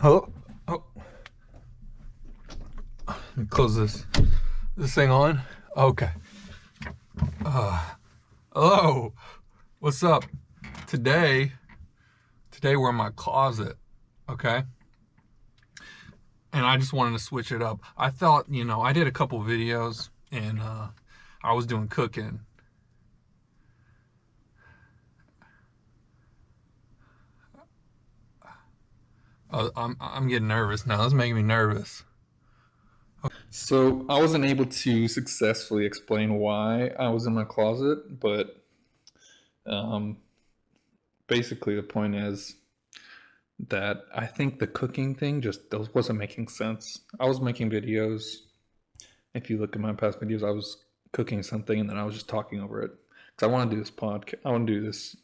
Oh, oh. Let me close this thing on. Okay. Hello. What's up? Today, today we're in my closet. Okay. And I just wanted to switch it up. I thought, I did a couple videos and I was doing cooking. I'm getting nervous now. That's making me nervous. So I wasn't able to successfully explain why I was in my closet, but um, basically the point is that I think the cooking thing just wasn't making sense. I was making videos. If you look at my past videos, I was cooking something and then I was just talking over it because I want to do this podcast. I want to do this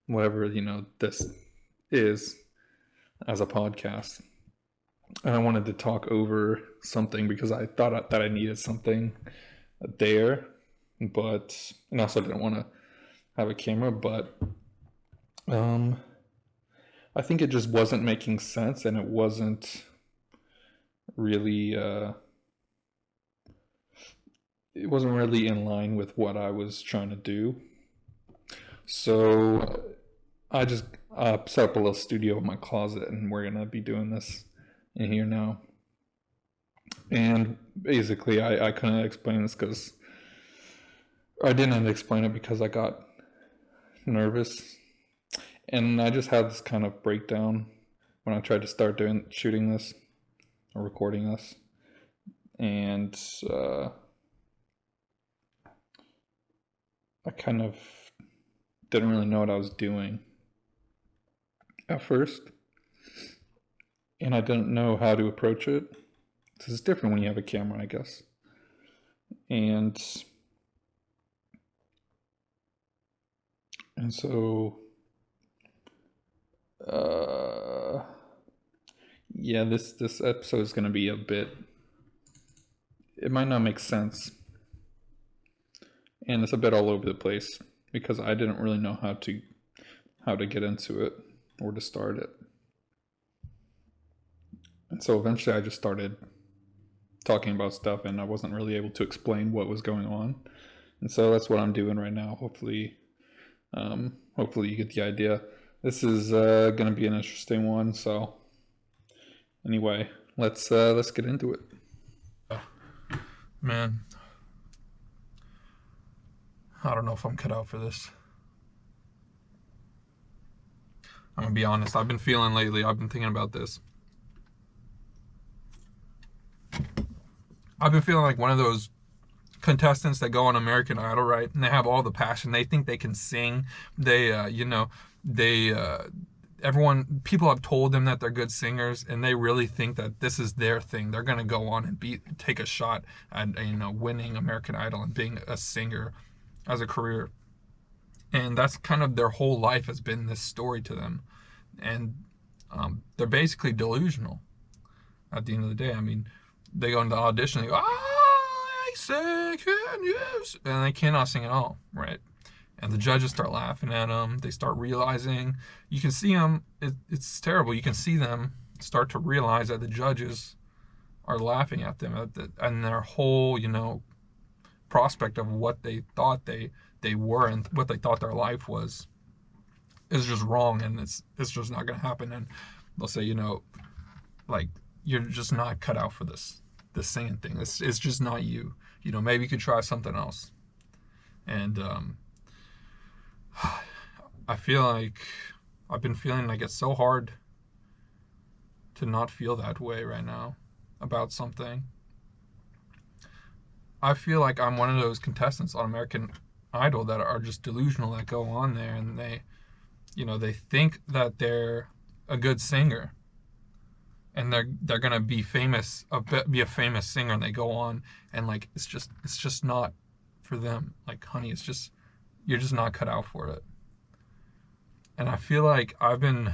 whatever this is as a podcast. And I wanted to talk over something because I thought that I needed something there, but and also didn't want to have a camera, but um, I think it just wasn't making sense, and really it wasn't really in line with what I was trying to do. So I just set up a little studio in my closet, and we're gonna be doing this in here now. And basically, I couldn't explain this because I didn't explain it because I got nervous, and I just had this kind of breakdown when I tried to start doing shooting this or recording this, and I kind of didn't really know what I was doing at first, and I didn't know how to approach it. This is different when you have a camera, I guess. And so uh yeah, this episode is going to be a bit, it might not make sense, and it's a bit all over the place because I didn't really know how to get into it or to start it. And so eventually I just started talking about stuff and I wasn't really able to explain what was going on. And so that's what I'm doing right now. Hopefully you get the idea. This is going to be an interesting one. So anyway, let's get into it. Man, I don't know if I'm cut out for this. I'm gonna be honest. I've been feeling lately. I've been thinking about this. I've been feeling like one of those contestants that go on American Idol, right? And they have all the passion. They think they can sing. They everyone, people have told them that they're good singers, and they really think that this is their thing. They're gonna go on and take a shot at winning American Idol and being a singer as a career. And that's kind of their whole life has been this story to them, and they're basically delusional. At the end of the day, I mean, they go into the audition, and they go, I say, can you? And they cannot sing at all, right? And the judges start laughing at them. They start realizing, you can see them, it's terrible. You can see them start to realize that the judges are laughing at them and their whole, prospect of what they thought they were and what they thought their life was is just wrong, and it's just not going to happen. And they'll say, like, you're just not cut out for this singing thing. It's just not you. Maybe you could try something else. And I feel like I've been feeling like it's so hard to not feel that way right now about something. I feel like I'm one of those contestants on American Idol that are just delusional, that go on there and they think that they're a good singer and they're gonna be famous, be a famous singer, and they go on and like it's just not for them. Like, honey, you're just not cut out for it. And I feel like I've been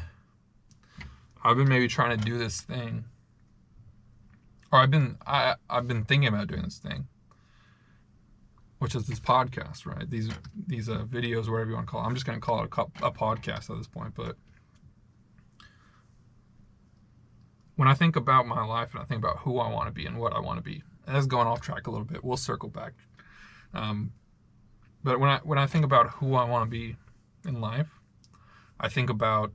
maybe trying to do this thing, or I've been thinking about doing this thing, which is this podcast, right? These videos, whatever you want to call it. I'm just gonna call it a podcast at this point, but when I think about my life and I think about who I want to be and what I want to be, and that's going off track a little bit. We'll circle back. Um, but when I think about who I want to be in life, I think about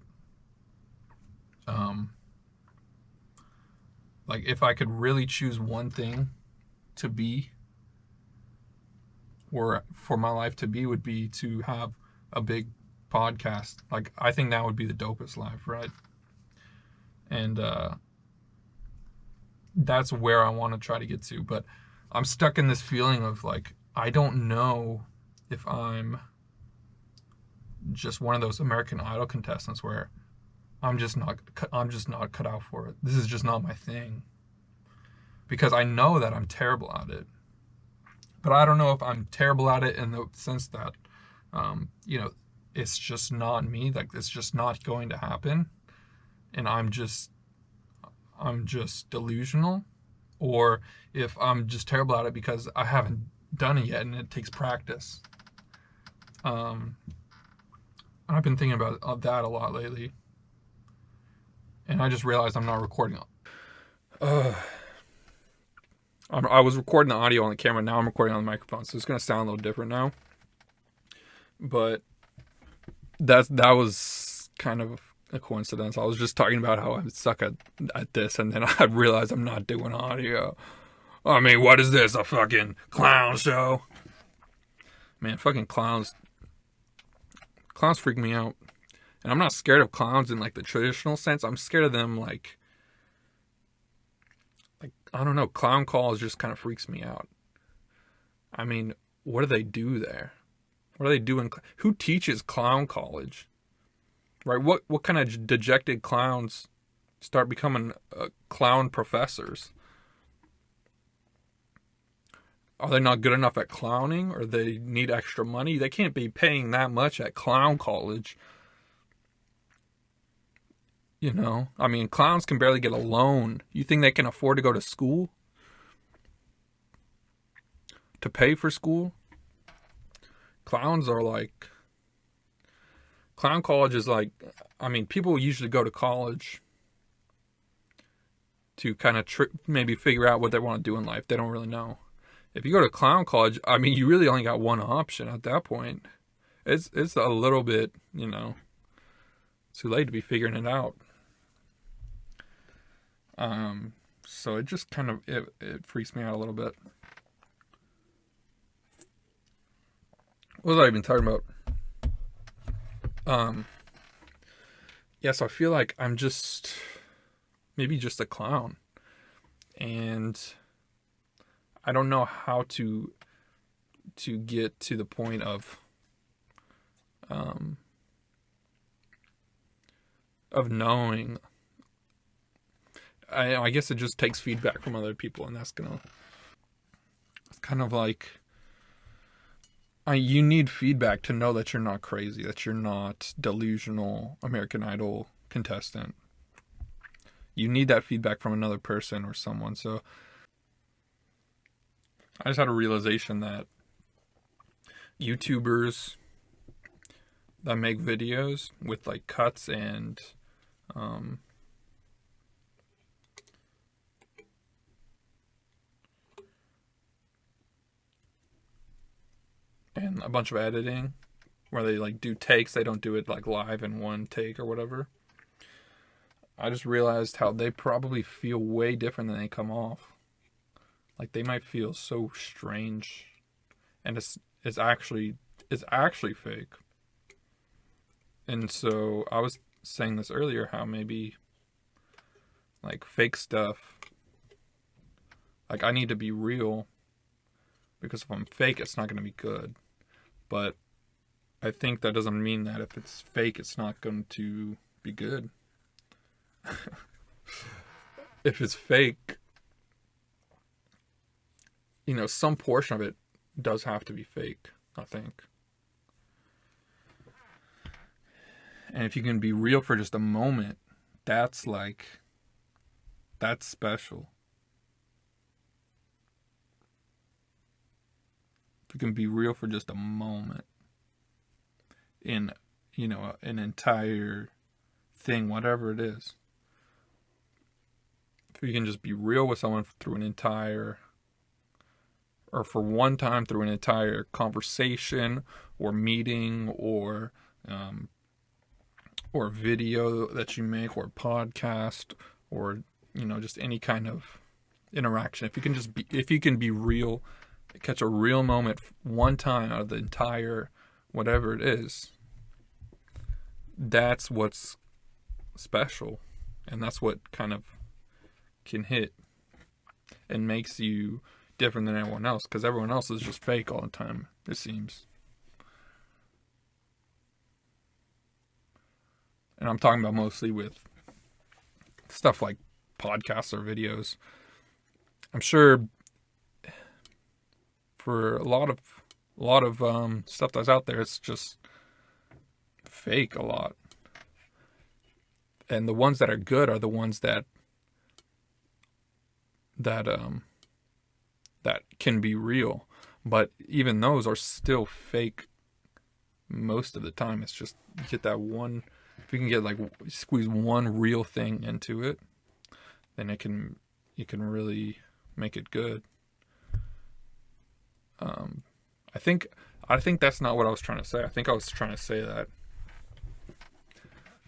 um, like if I could really choose one thing to be, or for my life to be, would be to have a big podcast. Like I think that would be the dopest life, right? And that's where I want to try to get to. But I'm stuck in this feeling of like I don't know if I'm just one of those American Idol contestants where I'm just not cut out for it. This is just not my thing. Because I know that I'm terrible at it. But I don't know if I'm terrible at it in the sense that you know, it's just not me, like it's just not going to happen and I'm just delusional, or if I'm just terrible at it because I haven't done it yet and it takes practice. Um, I've been thinking about that a lot lately, and I just realized I'm not recording. I was recording the audio on the camera. Now I'm recording on the microphone, so it's gonna sound a little different now. But that was kind of a coincidence. I was just talking about how I suck at this, and then I realized I'm not doing audio. I mean, what is this? A fucking clown show? Man, fucking clowns. Clowns freak me out. And I'm not scared of clowns in like the traditional sense. I'm scared of them like I don't know, clown calls just kind of freaks me out. I mean, what do they do there? What are they doing? Who teaches clown college? Right? What kind of dejected clowns start becoming clown professors? Are they not good enough at clowning, or they need extra money? They can't be paying that much at clown college. You know, I mean, clowns can barely get a loan. You think they can afford to go to school? To pay for school? Clowns are like, clown college is like, I mean, people usually go to college to kind of maybe figure out what they want to do in life. They don't really know. If you go to clown college, I mean, you really only got one option at that point. It's a little bit, you know, too late to be figuring it out. So it just kind of it freaks me out a little bit. What was I even talking about? Yeah, so I feel like I'm just maybe just a clown, and I don't know how to get to the point of knowing. I guess it just takes feedback from other people, and it's kind of like you need feedback to know that you're not crazy, that you're not delusional American Idol contestant. You need that feedback from another person or someone. So I just had a realization that YouTubers that make videos with like cuts and a bunch of editing where they like do takes, they don't do it like live in one take or whatever. I just realized how they probably feel way different than they come off. Like they might feel so strange, and it's actually fake. And so I was saying this earlier, how maybe like fake stuff, like I need to be real, because if I'm fake, it's not going to be good. But I think that doesn't mean that if it's fake, it's not going to be good. If it's fake, you know, some portion of it does have to be fake, I think. And if you can be real for just a moment, that's special. If you can be real for just a moment in, you know, an entire thing, whatever it is. if you can just be real with someone through an entire, or for one time through an entire conversation or meeting um, or video that you make or podcast or just any kind of interaction. If you can be real, catch a real moment one time out of the entire whatever it is, that's what's special, and that's what kind of can hit and makes you different than everyone else, because everyone else is just fake all the time, it seems. And I'm talking about mostly with stuff like podcasts or videos. I'm sure for a lot of stuff that's out there, it's just fake a lot. And the ones that are good are the ones that can be real. But even those are still fake most of the time. It's just you get that one. If you can get squeeze one real thing into it, then you can really make it good. I think that's not what I was trying to say. I think I was trying to say that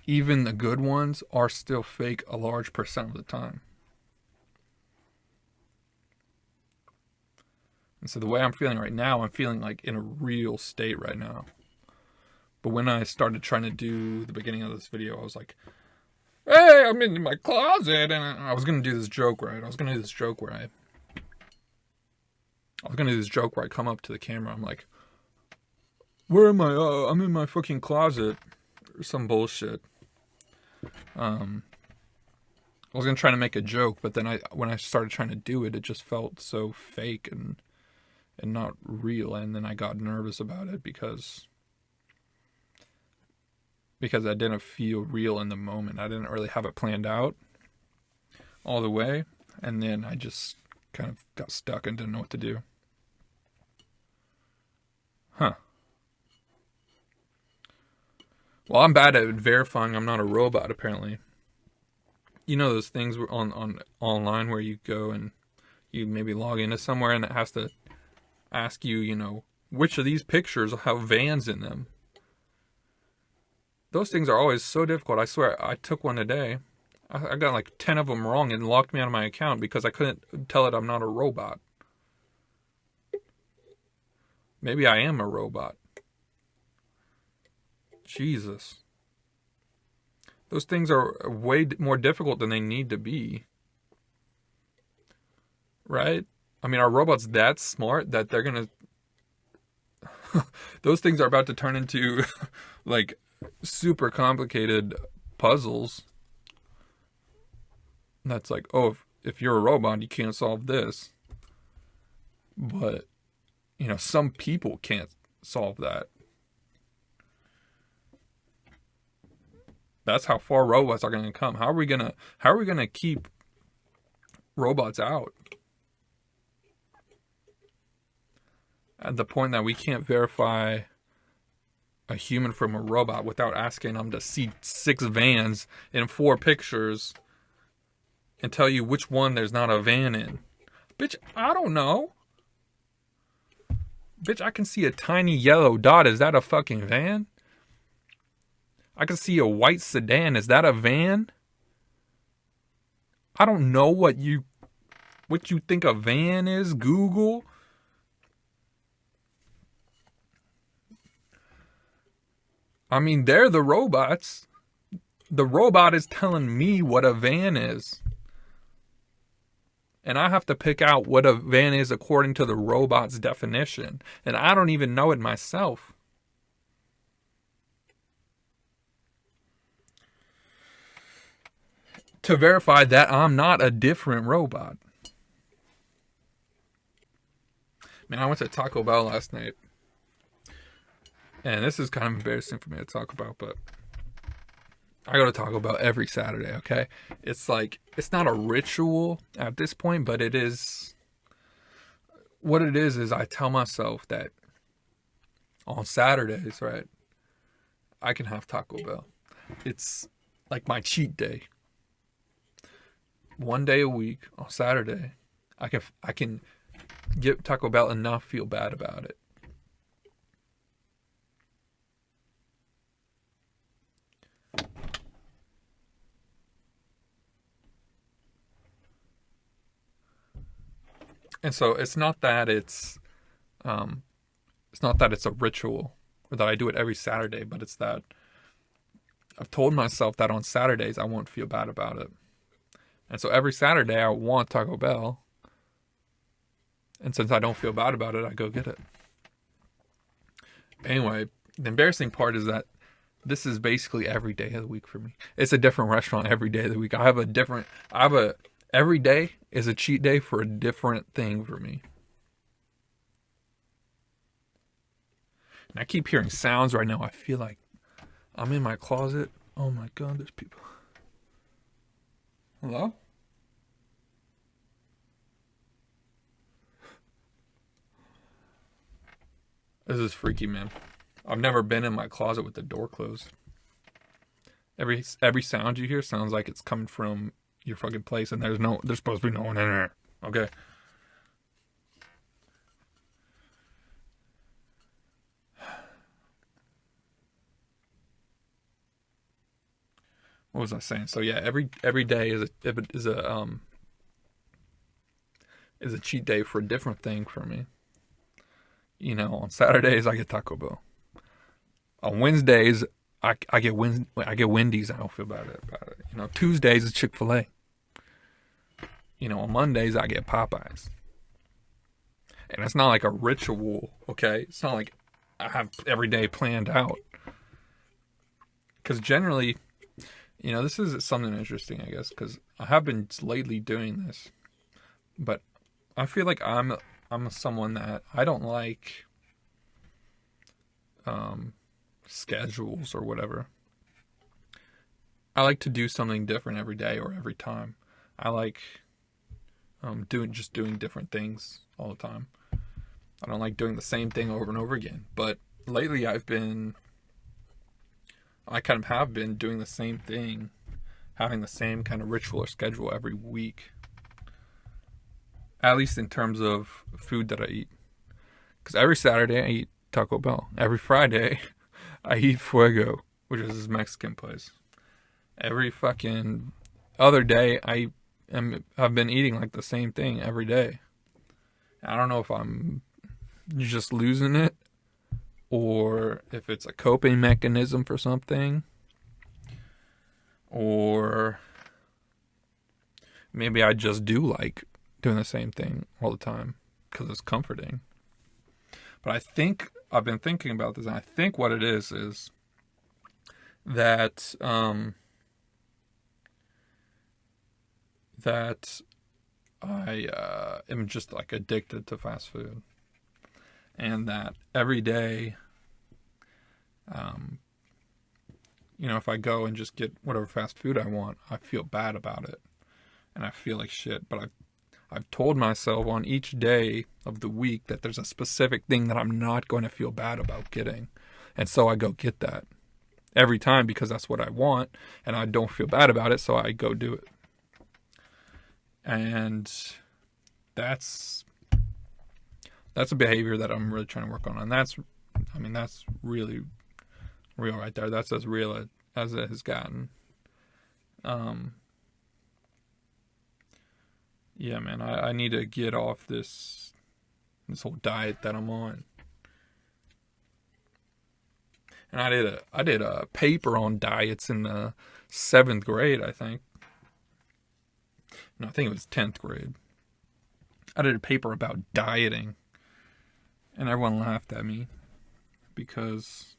even the good ones are still fake a large percent of the time. And so the way I'm feeling right now, I'm feeling like in a real state right now. But when I started trying to do the beginning of this video, I was like, hey, I'm in my closet, and I was going to do this joke, right? I was going to do this joke where I come up to the camera, I'm like, where am I? I'm in my fucking closet, or some bullshit. I was going to try to make a joke, but then when I started trying to do it, it just felt so fake and not real, and then I got nervous about it because I didn't feel real in the moment. I didn't really have it planned out all the way, and then I just kind of got stuck and didn't know what to do. Huh. Well, I'm bad at verifying I'm not a robot, apparently. You know those things on online where you go and you maybe log into somewhere and it has to ask you, which of these pictures have vans in them. Those things are always so difficult. I swear, I took one today. I got like 10 of them wrong and locked me out of my account because I couldn't tell it I'm not a robot. Maybe I am a robot. Jesus. Those things are way more difficult than they need to be. Right? I mean, are robots that smart that they're going to... Those things are about to turn into, super complicated puzzles. That's like, oh, if you're a robot, you can't solve this. But, some people can't solve that. That's how far robots are going to come. How are we going to keep robots out? At the point that we can't verify a human from a robot without asking them to see 6 vans in 4 pictures and tell you which one there's not a van in. Bitch, I don't know. Bitch, I can see a tiny yellow dot. Is that a fucking van? I can see a white sedan. Is that a van? I don't know what you think a van is, Google. I mean, they're the robots. The robot is telling me what a van is. And I have to pick out what a van is according to the robot's definition. And I don't even know it myself. To verify that I'm not a different robot. Man, I went to Taco Bell last night. And this is kind of embarrassing for me to talk about, but I go to Taco Bell every Saturday, okay? It's not a ritual at this point, but it is. What it is I tell myself that on Saturdays, right, I can have Taco Bell. It's like my cheat day. one day a week on Saturday, I can get Taco Bell and not feel bad about it. And so it's not that it's a ritual or that I do it every Saturday, but it's that I've told myself that on Saturdays I won't feel bad about it. And so every Saturday I want Taco Bell. And since I don't feel bad about it, I go get it. Anyway, the embarrassing part is that this is basically every day of the week for me. It's a different restaurant every day of the week. Every day is a cheat day for a different thing for me. And I keep hearing sounds right now. I feel like I'm in my closet. Oh my God, there's people. Hello? This is freaky, man. I've never been in my closet with the door closed. Every sound you hear sounds like it's coming from your fucking place, and there's supposed to be no one in there. Okay. What was I saying? So yeah, every day is a cheat day for a different thing for me. You know, on Saturdays I get Taco Bell. On Wednesdays I get Wendy's. I don't feel bad about it. You know, Tuesdays is Chick-fil-A. You know, on Mondays I get Popeyes. And it's not like a ritual, okay? It's not like I have every day planned out. Because generally, you know, this is something interesting, I guess, because I have been lately doing this. But I feel like I'm someone that I don't like schedules or whatever. I like to do something different every day or every time. I like doing different things all the time. I don't like doing the same thing over and over again. But lately I kind of have been doing the same thing, having the same kind of ritual or schedule every week. At least in terms of food that I eat. Because every Saturday I eat Taco Bell. Every Friday I eat Fuego, which is this Mexican place. Every fucking other day I've been eating like the same thing every day. I don't know if I'm just losing it or if it's a coping mechanism for something, or maybe I just do like doing the same thing all the time because it's comforting. But I think I've been thinking about this, and I think what it is that that I am just like addicted to fast food, and that every day, you know, if I go and just get whatever fast food I want, I feel bad about it, and I feel like shit. But I've told myself on each day of the week that there's a specific thing that I'm not going to feel bad about getting, and so I go get that every time because that's what I want, and I don't feel bad about it, so I go do it. And that's a behavior that I'm really trying to work on, and that's really real right there. That's as real as it has gotten. Yeah, man, I need to get off this whole diet that I'm on. And I did a paper on diets in the 7th grade, I think. No, I think it was 10th grade. I did a paper about dieting, and everyone laughed at me because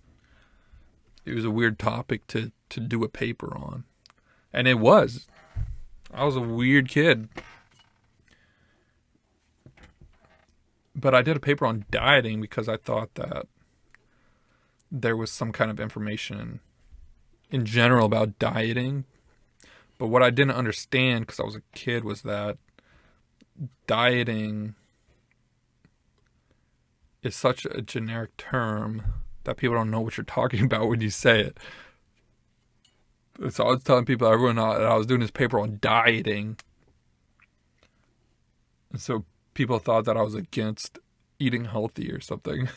it was a weird topic to do a paper on. And it was. I was a weird kid. But I did a paper on dieting because I thought that there was some kind of information in general about dieting. But what I didn't understand, because I was a kid, was that dieting is such a generic term that people don't know what you're talking about when you say it. So I was telling people, everyone, that I was doing this paper on dieting. So people thought that I was against eating healthy or something.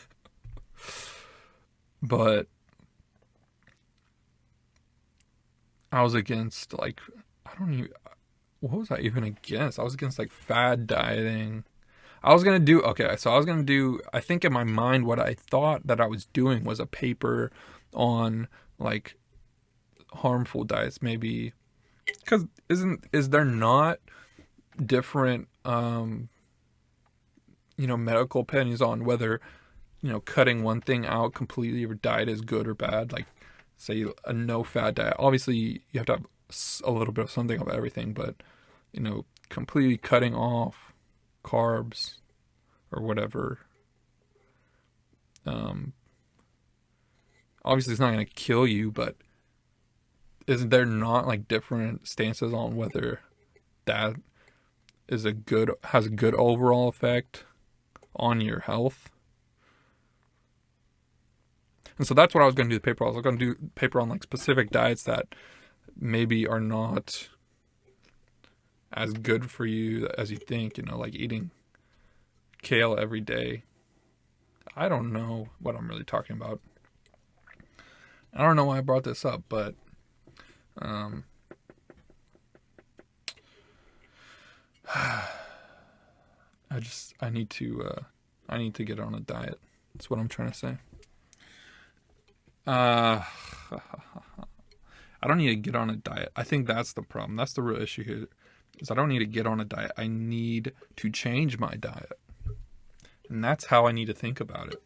But I was against, like, I don't even, what was I even against? I was against, like, fad dieting. I was going to do, okay, so I was going to do, I think in my mind, what I thought that I was doing was a paper on, like, harmful diets, maybe. Because is there not different, medical opinions on whether, cutting one thing out completely of your diet is good or bad? Like, say, a no fat diet. Obviously, you have to have a little bit of something of everything, but, completely cutting off carbs or whatever. Obviously, it's not going to kill you, but is there not, like, different stances on whether that has a good overall effect on your health? And so that's what I was going to do the paper. I was going to do paper on, like, specific diets that maybe are not as good for you as you think, like eating kale every day. I don't know what I'm really talking about. I don't know why I brought this up, but I need to get on a diet. That's what I'm trying to say. I don't need to get on a diet. I think that's the problem. That's the real issue here. Is I don't need to get on a diet. I need to change my diet. And that's how I need to think about it.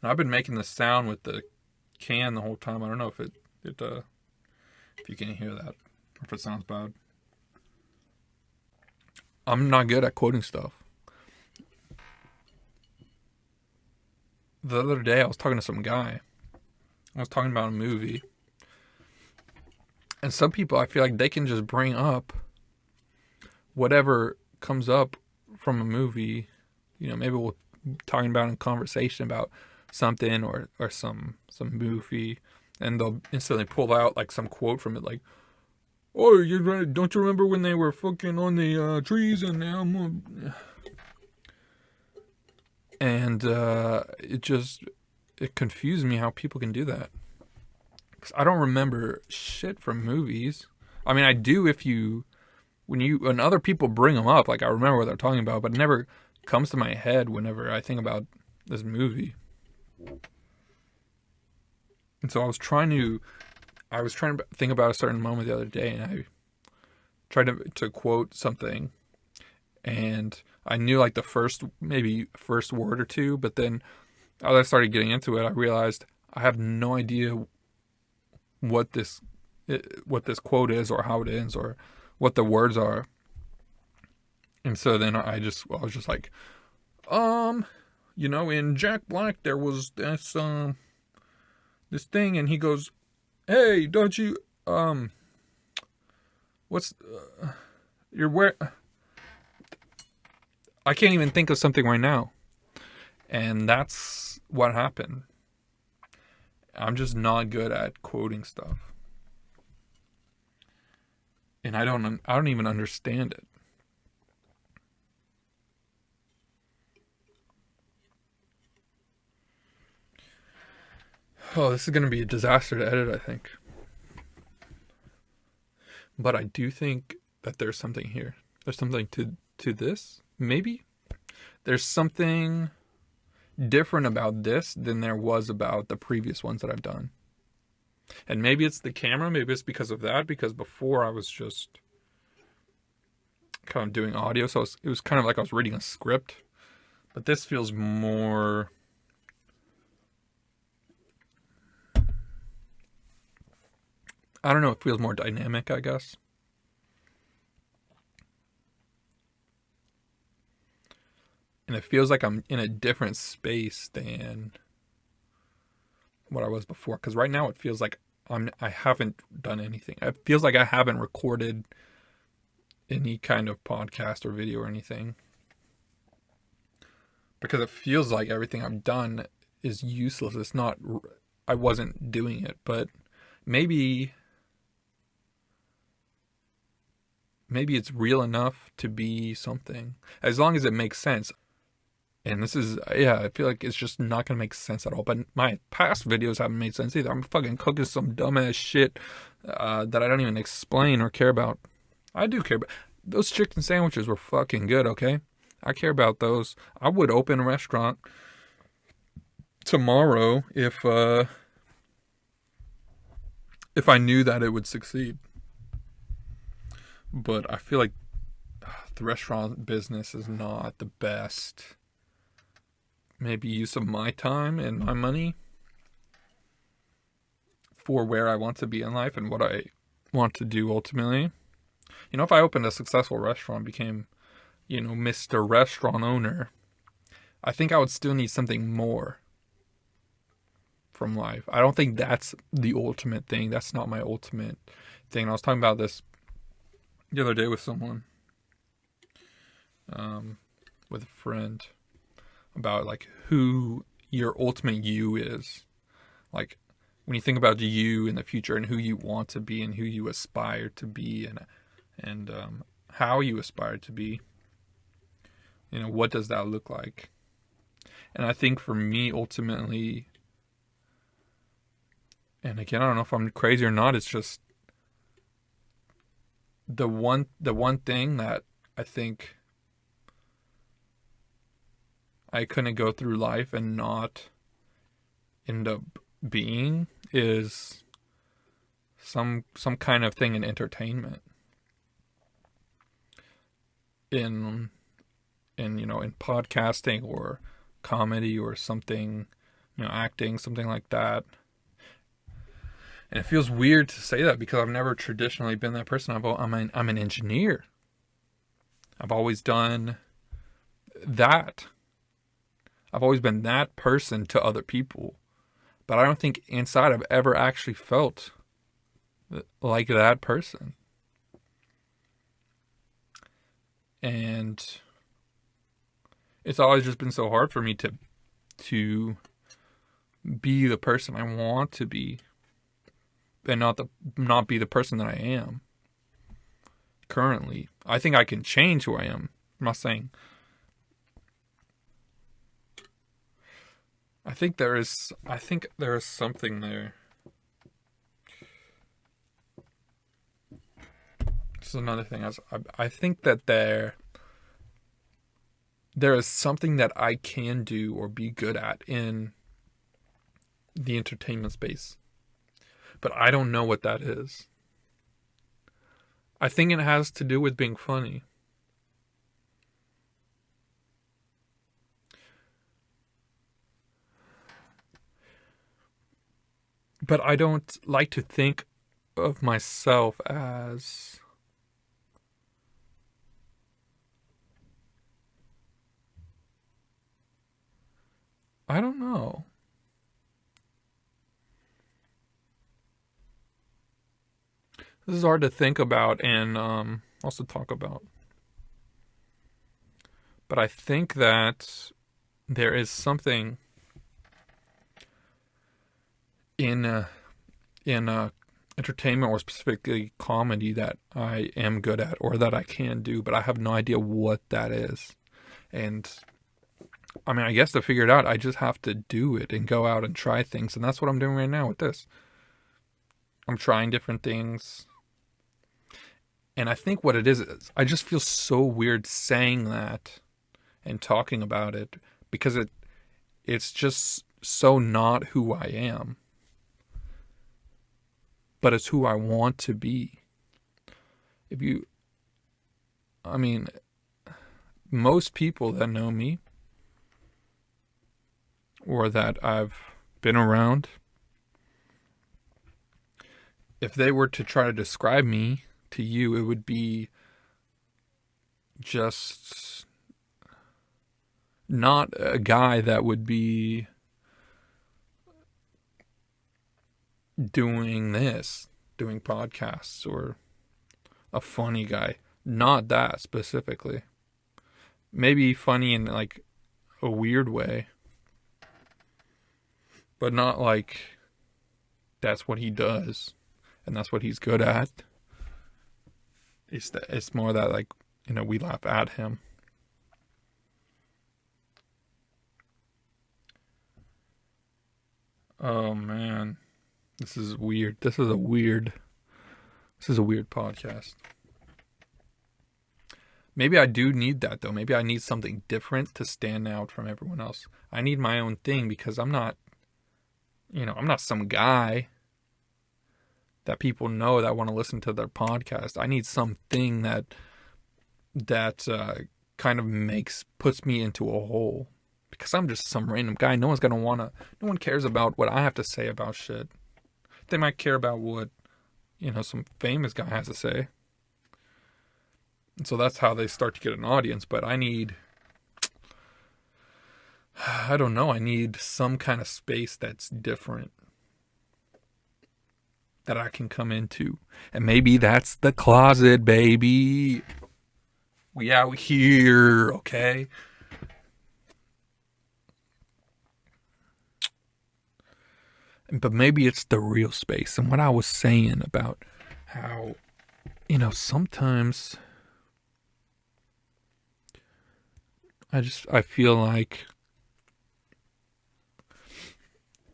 And I've been making the sound with the can the whole time. I don't know if if you can hear that, or if it sounds bad. I'm not good at quoting stuff. The other day I was talking to some guy. I was talking about a movie. And some people, I feel like they can just bring up whatever comes up from a movie. Maybe we'll talking about in conversation about something or some movie, and they'll instantly pull out, like, some quote from it, like, "Oh, don't you remember when they were fucking on the trees and now?" And it confused me how people can do that. Because I don't remember shit from movies. I mean, I do when other people bring them up, like, I remember what they're talking about, but it never comes to my head whenever I think about this movie. And so I was trying to think about a certain moment the other day, and I tried to quote something, and I knew, like, the first word or two, but then as I started getting into it, I realized I have no idea what this quote is, or how it ends, or what the words are. And so then I was just like, in Jack Black there was this thing, and he goes, "Hey, don't you what's you're where?" I can't even think of something right now. And that's what happened. I'm just not good at quoting stuff. And I don't even understand it. Oh, this is going to be a disaster to edit, I think. But I do think that there's something here. There's something to this, maybe. There's something different about this than there was about the previous ones that I've done. And maybe it's the camera, maybe it's because of that, because before I was just kind of doing audio, so it was kind of like I was reading a script. But this feels more, I don't know, it feels more dynamic, I guess. And it feels like I'm in a different space than what I was before. Because right now it feels like I haven't done anything. It feels like I haven't recorded any kind of podcast or video or anything. Because it feels like everything I've done is useless. It's not, I wasn't doing it. But maybe maybe it's real enough to be something, as long as it makes sense. And this is, yeah, I feel like it's just not gonna make sense at all. But my past videos haven't made sense either. I'm fucking cooking some dumbass shit that I don't even explain or care about. I do care about those chicken sandwiches were fucking good. Okay, I care about those. I would open a restaurant tomorrow if I knew that it would succeed. But I feel like the restaurant business is not the best maybe use of my time and my money for where I want to be in life and what I want to do ultimately. You know, if I opened a successful restaurant, became, you know, Mr. Restaurant Owner, I think I would still need something more from life. I don't think that's the ultimate thing. That's not my ultimate thing. I was talking about this the other day with someone, with a friend, about like who your ultimate you is. Like when you think about you in the future and who you want to be and who you aspire to be and how you aspire to be, you know, what does that look like? And I think for me, ultimately, and again, I don't know if I'm crazy or not, it's just the one thing that I think I couldn't go through life and not end up being is some kind of thing in entertainment. In you know, in podcasting or comedy or something, you know, acting, something like that. And it feels weird to say that because I've never traditionally been that person. I'm an engineer. I've always done that. I've always been that person to other people. But I don't think inside I've ever actually felt like that person. And it's always just been so hard for me to be the person I want to be and not be the person that I am currently. I think I can change who I am. I'm not saying. I think there is something there. This is another thing. I think that there is something that I can do or be good at in the entertainment space. But I don't know what that is. I think it has to do with being funny. But I don't like to think of myself as I don't know. This is hard to think about and also talk about. But I think that there is something in entertainment or specifically comedy that I am good at or that I can do, but I have no idea what that is. And I mean, I guess to figure it out, I just have to do it and go out and try things. And that's what I'm doing right now with this. I'm trying different things. And I think what it is I just feel so weird saying that and talking about it because it's just so not who I am. But it's who I want to be. I mean, most people that know me or that I've been around, if they were to try to describe me to you, it would be just not a guy that would be doing podcasts, or a funny guy. Not that specifically. Maybe funny in like a weird way, but not like that's what he does and that's what he's good at. It's more that, like, we laugh at him. Oh man, this is weird. This is a weird podcast. Maybe I do need that though. Maybe I need something different to stand out from everyone else. I need my own thing because I'm not some guy that people know that want to listen to their podcast. I need something that kind of puts me into a hole because I'm just some random guy. No one's gonna wanna. No one cares about what I have to say about shit. They might care about what some famous guy has to say. And so that's how they start to get an audience. But I don't know, I need some kind of space that's different that I can come into. And maybe that's the closet, baby. We out here, okay? But maybe it's the real space. And what I was saying about how, sometimes I feel like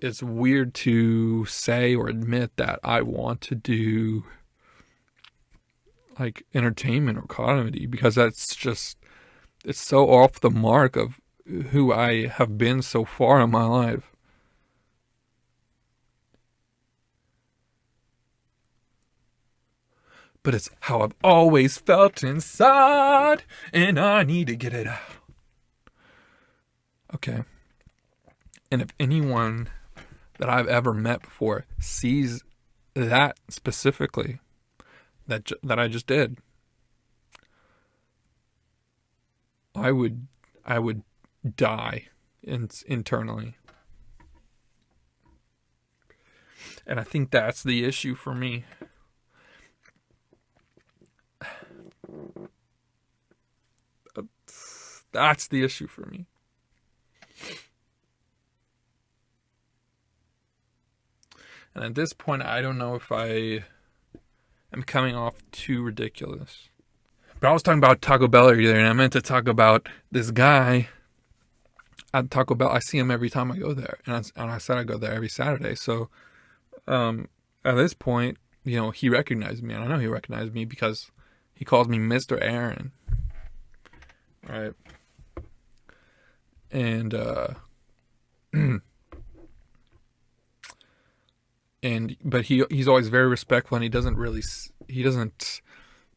it's weird to say or admit that I want to do like entertainment or comedy because it's so off the mark of who I have been so far in my life. But it's how I've always felt inside, and I need to get it out. Okay. And if anyone that I've ever met before sees that specifically, that I just did, I would die internally. And I think that's the issue for me. That's the issue for me. And at this point, I don't know if I am coming off too ridiculous. But I was talking about Taco Bell earlier, and I meant to talk about this guy at Taco Bell. I see him every time I go there. And I said I go there every Saturday. So at this point, he recognized me. And I know he recognized me because he calls me Mr. Aaron. Right? And but he's always very respectful, and he doesn't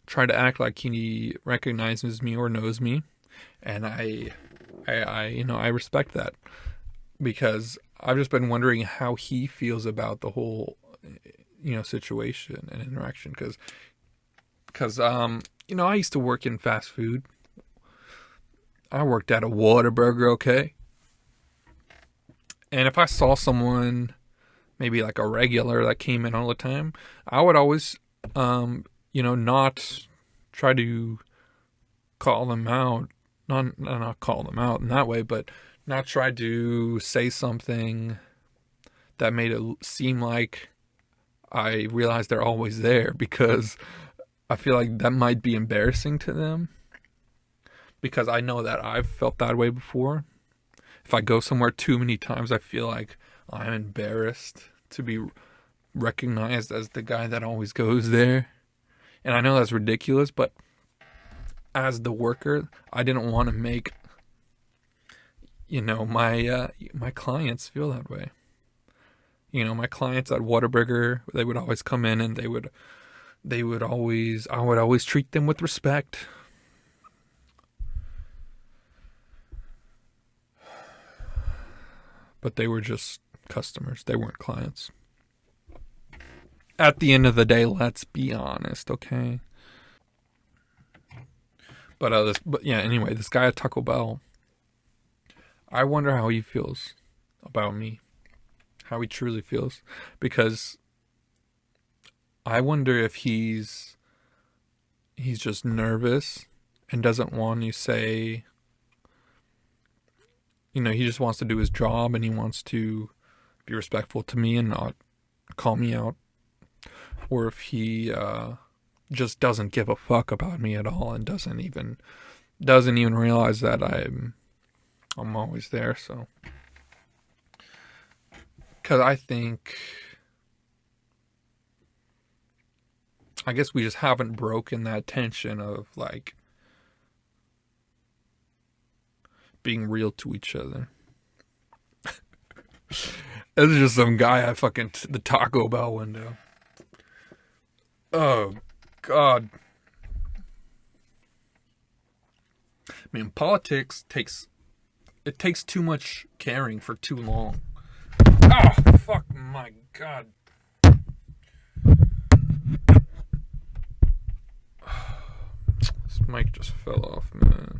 try to act like he recognizes me or knows me, and I respect that because I've just been wondering how he feels about the whole situation and interaction because I used to work in fast food. I worked at a Whataburger, okay? And if I saw someone, maybe like a regular that came in all the time, I would always, not try to call them out. Not call them out in that way, but not try to say something that made it seem like I realize they're always there because I feel like that might be embarrassing to them. Because I know that I've felt that way before. If I go somewhere too many times, I feel like I'm embarrassed to be recognized as the guy that always goes there. And I know that's ridiculous, but as the worker, I didn't want to make my clients feel that way. My clients at Whataburger, they would always come in and I would always treat them with respect. But they were just customers. They weren't clients. At the end of the day, let's be honest, okay? But anyway, this guy at Taco Bell, I wonder how he feels about me. How he truly feels. Because I wonder if he's just nervous and doesn't want to say, he just wants to do his job and he wants to be respectful to me and not call me out. Or if he just doesn't give a fuck about me at all and doesn't even realize that I'm always there. So, because I guess we just haven't broken that tension of like being real to each other. This is just some guy at fucking the Taco Bell window. Oh God. I mean, politics takes too much caring for too long. Oh fuck my God. This mic just fell off, man.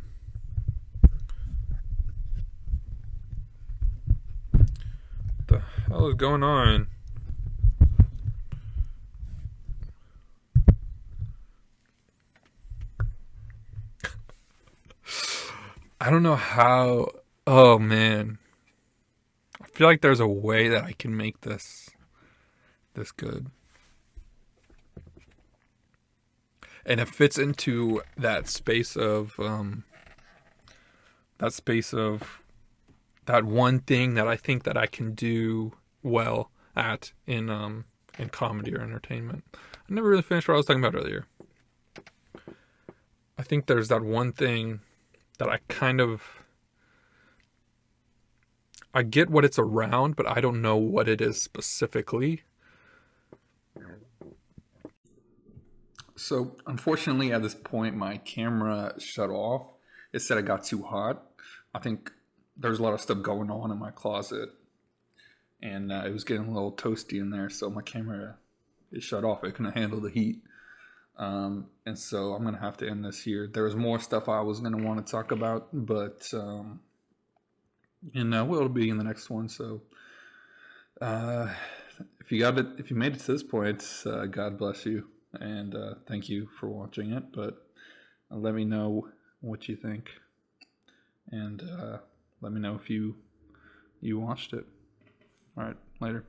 What the hell is going on? I don't know how. Oh man, I feel like there's a way that I can make this good, and it fits into that space of that one thing that I think that I can do well at in comedy or entertainment. I never really finished what I was talking about earlier. I think there's that one thing that I get what it's around, but I don't know what it is specifically. So, unfortunately, at this point, my camera shut off. It said it got too hot. I think there's a lot of stuff going on in my closet, and it was getting a little toasty in there. So my camera it shut off. It couldn't handle the heat, and so I'm gonna have to end this here. There was more stuff I was gonna want to talk about, but it'll be in the next one. So uh, if you made it to this point, God bless you, and thank you for watching it. But let me know what you think, and let me know if you watched it. All right, later.